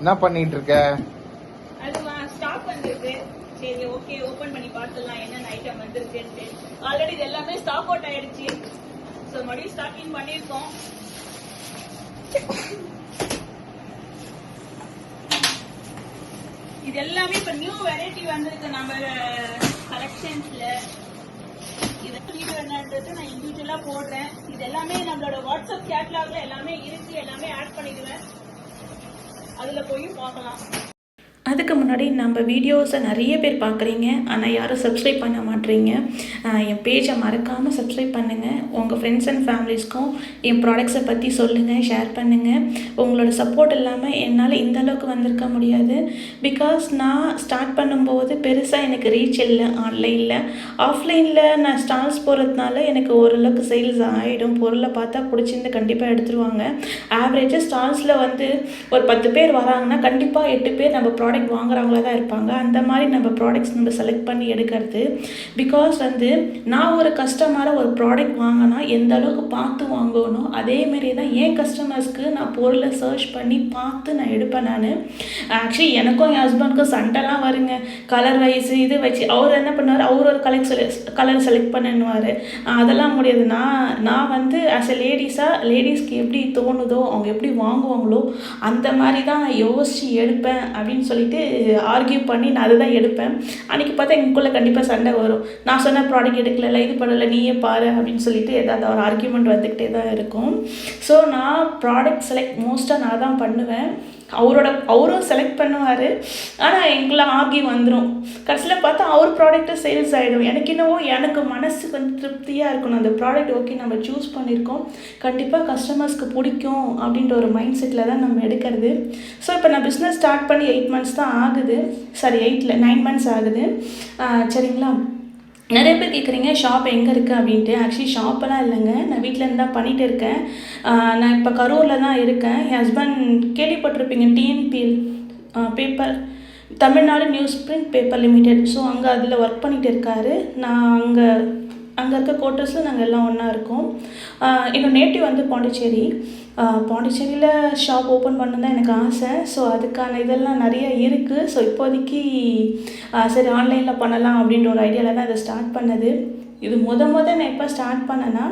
என்ன பண்ணிட்டு இருக்க? அதுவா ஸ்டாக் வந்திருக்கு. சரி ஓகே ஓபன் பண்ணி பார்த்துடலாம் என்னென்ன ஐட்டம் வந்திருக்குன்னு. ஆல்ரெடி இது எல்லாமே ஸ்டாக் அவுட் ஆயிடுச்சு. ஸோ மறுபடியும் ஸ்டாக்கிங் பண்ணியிருக்கோம். இது எல்லாமே இப்போ நியூ வெரைட்டி வந்திருக்கு நம்ம கலெக்ஷன்ஸ்ல. இது என்னன்றது நான் இண்டிவிஜுவலா போடுறேன். இது எல்லாமே நம்மளோட வாட்ஸ்அப் கேட்லாக்ல எல்லாமே இருக்கு. எல்லாமே ஆட் பண்ணிடுவேன். அதுல போய் பார்க்கலாம். அதுக்கு முன்னாடி நம்ம வீடியோஸை நிறைய பேர் பார்க்குறீங்க, ஆனால் யாரும் சப்ஸ்கிரைப் பண்ண மாட்டேறீங்க. என் பேஜை மறக்காமல் சப்ஸ்கிரைப் பண்ணுங்கள். உங்கள் ஃப்ரெண்ட்ஸ் அண்ட் ஃபேமிலிஸ்க்கும் என் ப்ராடக்ட்ஸை பற்றி சொல்லுங்கள், ஷேர் பண்ணுங்கள். உங்களோட சப்போர்ட் இல்லாமல் என்னால் இந்த அளவுக்கு வந்திருக்க முடியாது. பிகாஸ் நான் ஸ்டார்ட் பண்ணும்போது பெருசாக எனக்கு ரீச் இல்லை ஆன்லைனில். ஆஃப்லைனில் நான் ஸ்டால்ஸ் போகிறதுனால எனக்கு ஓரளவுக்கு சேல்ஸ் ஆகிடும். பொருளை பார்த்தா பிடிச்சிருந்து கண்டிப்பாக எடுத்துருவாங்க. ஆவரேஜாக ஸ்டால்ஸில் வந்து ஒரு 10 பேர் வராங்கன்னா கண்டிப்பாக 8 பேர் நம்ம ப்ராடக்ட் வாங்குறவங்களா தான் இருப்பாங்க. அந்த மாதிரி நம்ம ப்ராடக்ட்ஸ் நம்ம செலக்ட் பண்ணி எடுக்கிறது. பிகாஸ் வந்து நான் ஒரு கஸ்டமராக ஒரு ப்ராடக்ட் வாங்கினா எந்த அளவுக்கு பார்த்து வாங்கணும், அதேமாரி தான் என் கஸ்டமர்ஸ்க்கு நான் பொருளை சர்ச் பண்ணி பார்த்து நான் எடுப்பேன். நான் ஆக்சுவலி எனக்கும் என் ஹஸ்பண்டுக்கும் சண்டைலாம் வருங்க. கலர் வைஸ் இது வச்சு அவர் என்ன பண்ணுவார், அவர் ஒரு கலர் செலக்ட் பண்ணுவார். அதெல்லாம் முடியாது. நான் வந்து ஆஸ் எ லேடிஸ்க்கு எப்படி தோணுதோ, அவங்க எப்படி வாங்குவாங்களோ அந்த மாதிரி தான் நான் யோசித்து எடுப்பேன் அப்படின்னு சொல்லிட்டு ஆர்கியூ பண்ணி நான் அதை தான் எடுப்பேன். அன்றைக்கி பார்த்தா எங்களுக்குள்ளே கண்டிப்பாக சண்டை வரும். நான் சொன்ன ப்ராடக்ட் எடுக்கல, இது பண்ணலை, நீயே பாரு அப்படின்னு சொல்லிட்டு ஏதாவது ஒரு ஆர்கியூமெண்ட் வந்துக்கிட்டே தான் இருக்கும். ஸோ நான் ப்ராடக்ட் செலக்ட் மோஸ்ட்டாக நான் தான் பண்ணுவேன். அவரும் செலக்ட் பண்ணுவார். ஆனால் எங்களை ஆர்கியூ வந்துடும். கடைசியில் பார்த்தா அவர் ப்ராடக்ட்டு சேல்ஸ் ஆகிடும். எனக்கு மனசுக்கு வந்து திருப்தியாக இருக்கணும். அந்த ப்ராடக்ட் ஓகே நம்ம சூஸ் பண்ணியிருக்கோம், கண்டிப்பாக கஸ்டமர்ஸ்க்கு பிடிக்கும் அப்படின்ற ஒரு மைண்ட் செட்டில் தான் நம்ம எடுக்கிறது. ஸோ இப்போ நான் பிஸ்னஸ் ஸ்டார்ட் பண்ணி 8 மந்த்ஸ் தான் ஆகுது. சாரி 9 மந்த்ஸ் ஆகுது. சரிங்களா? நிறைய பேர் கேட்குறீங்க ஷாப் எங்கே இருக்குது அப்படின்ட்டு. ஆக்சுவலி ஷாப்பெல்லாம் இல்லைங்க, நான் வீட்டிலேருந்து தான் பண்ணிகிட்டு இருக்கேன். நான் இப்போ கரூரில் தான் இருக்கேன். என் ஹஸ்பண்ட் கேள்விப்பட்டிருப்பீங்க, TNPL paper, Tamil Nadu news print paper limited. So அங்கே அதில் ஒர்க் பண்ணிகிட்டு இருக்காரு. நான் அங்கே இருக்க குவார்ட்டர்ஸில் நாங்கள் எல்லாம் ஒன்றா இருக்கோம். என்னோட நேட்டிவ் வந்து பாண்டிச்சேரியில் ஷாப் ஓப்பன் பண்ணணும் தான் எனக்கு ஆசை. ஸோ அதுக்கான இதெல்லாம் நிறைய இருக்குது. ஸோ இப்போதைக்கு சரி ஆன்லைனில் பண்ணலாம் அப்படின்ற ஒரு ஐடியாவில் தான் இதை ஸ்டார்ட் பண்ணது. இது நான் எப்போ ஸ்டார்ட் பண்ணேன்னா,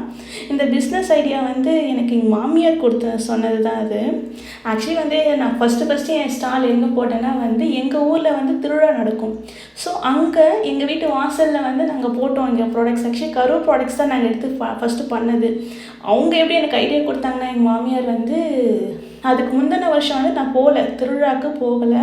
இந்த பிஸ்னஸ் ஐடியா வந்து எனக்கு எங்கள் மாமியார் சொன்னது தான் அது. ஆக்சுவலி வந்து நான் ஃபஸ்ட்டு என் ஸ்டால் எங்கே போட்டேன்னா வந்து எங்கள் ஊரில் வந்து திருவிழா நடக்கும். ஸோ அங்கே எங்கள் வீட்டு வாசலில் வந்து நாங்கள் போட்டோம் இங்கே ப்ராடக்ட்ஸ். ஆக்சுவலி கரூர் ப்ராடக்ட்ஸ் தான் நாங்கள் எடுத்து ஃபஸ்ட்டு பண்ணது. அவங்க எப்படி எனக்கு ஐடியா கொடுத்தாங்கன்னா, எங்கள் மாமியார் வந்து அதுக்கு முந்தின வருஷம் வந்து நான் திருவிழாவுக்கு போகலை.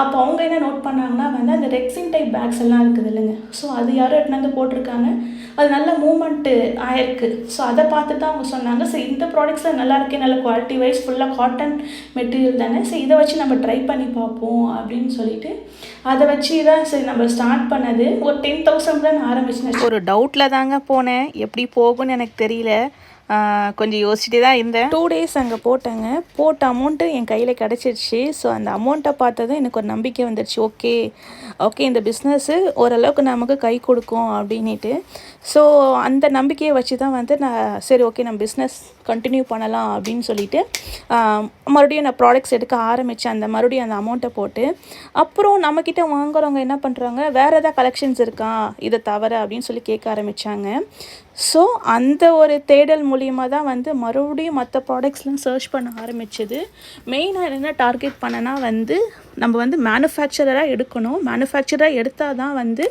அப்போ அவங்க என்ன நோட் பண்ணாங்கன்னா வந்து அந்த ரெக்ஸின் டைப் பேக்ஸ் எல்லாம் இருக்குது இல்லைங்க. ஸோ அது யாரும் எடுத்துன்னு வந்து போட்டிருக்காங்க, அது நல்ல மூவ்மெண்ட்டு ஆயிருக்கு. ஸோ அதை பார்த்து தான் அவங்க சொன்னாங்க, ஸோ இந்த ப்ராடக்ட்ஸில் நல்லா இருக்கே, நல்ல குவாலிட்டி வைஸ் ஃபுல்லாக காட்டன் மெட்டீரியல் தானே, ஸோ இதை வச்சு நம்ம ட்ரை பண்ணி பார்ப்போம் அப்படின்னு சொல்லிட்டு அதை வச்சு தான் சரி நம்ம ஸ்டார்ட் பண்ணது. ஒரு 10,000 தான் நான் ஆரம்பிச்சேன். ஒரு டவுட்டில் தாங்க போனேன், எப்படி போகும்னு எனக்கு தெரியல. கொஞ்சம் யோசிச்சுட்டே தான் இருந்தேன். 2 days அங்கே போட்ட அமௌண்ட்டு என் கையில் கிடச்சிருச்சு. ஸோ அந்த அமௌண்ட்டை பார்த்ததும் எனக்கு ஒரு நம்பிக்கை வந்துடுச்சு. ஓகே இந்த பிஸ்னஸ்ஸு ஓரளவுக்கு நமக்கு கை கொடுக்கும் அப்படின்ட்டு. ஸோ அந்த நம்பிக்கையை வச்சு தான் வந்து நான் சரி ஓகே நம்ம பிஸ்னஸ் கண்டினியூ பண்ணலாம் அப்படின்னு சொல்லிட்டு மறுபடியும் நான் ப்ராடக்ட்ஸ் எடுக்க ஆரம்பித்தேன். மறுபடியும் அந்த அமௌண்ட்டை போட்டு அப்புறம் நம்மக்கிட்ட வாங்குறவங்க என்ன பண்ணுறாங்க, வேறு எதாவது கலெக்ஷன்ஸ் இருக்கா இதை தவிர அப்படின்னு சொல்லி கேட்க ஆரம்பித்தாங்க. ஸோ அந்த ஒரு தேடல் மூலியமாக தான் வந்து மறுபடியும் மற்ற ப்ராடக்ட்ஸ்லாம் சர்ச் பண்ண ஆரம்பிச்சது. மெயினாக என்ன டார்கெட் பண்ணனா வந்து நம்ம வந்து மேனுஃபேக்சராக எடுக்கணும். மேனுஃபேக்சராக எடுத்தால் தான் வந்து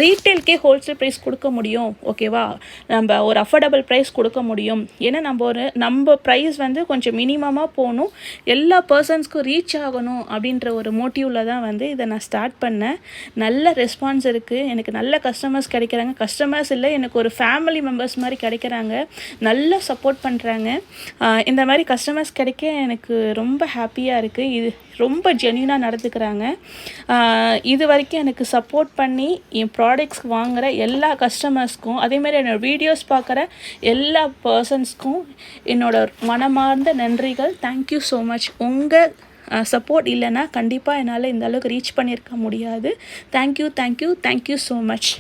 ரீட்டெயில்கே ஹோல்சேல் ப்ரைஸ் கொடுக்க முடியும். ஓகேவா? நம்ம ஒரு அஃபோர்டபுள் ப்ரைஸ் கொடுக்க முடியும். ஏன்னா நம்ம ப்ரைஸ் வந்து கொஞ்சம் மினிமமாக போகணும், எல்லா பர்சன்ஸ்க்கும் ரீச் ஆகணும் அப்படின்ற ஒரு மோட்டிவில் தான் வந்து இதை நான் ஸ்டார்ட் பண்ணேன். நல்ல ரெஸ்பான்ஸ் இருக்குது. எனக்கு நல்ல கஸ்டமர்ஸ் கிடைக்கிறாங்க. கஸ்டமர்ஸ் இல்லை, எனக்கு ஒரு ஃபேமிலி மெம்பர்ஸ் மாதிரி கிடைக்கிறாங்க. நல்ல சப்போர்ட் பண்ணுறாங்க. இந்த மாதிரி கஸ்டமர்ஸ் கிடைக்க எனக்கு ரொம்ப ஹாப்பியாக இருக்குது. இது ரொம்ப ஜென்யூனாக நடந்துக்கிறாங்க. இது வரைக்கும் எனக்கு சப்போர்ட் பண்ணி என் ப்ராடக்ட்ஸ் வாங்குகிற எல்லா கஸ்டமர்ஸ்க்கும், அதேமாதிரி என்னோடய வீடியோஸ் பார்க்குற எல்லா பர்சன்ஸ்க்கும் என்னோட மனமார்ந்த நன்றிகள். Thank you so much. உங்கள் சப்போர்ட் இல்லைன்னா கண்டிப்பாக என்னால் இந்த அளவுக்கு ரீச் பண்ணியிருக்க முடியாது. Thank you so much.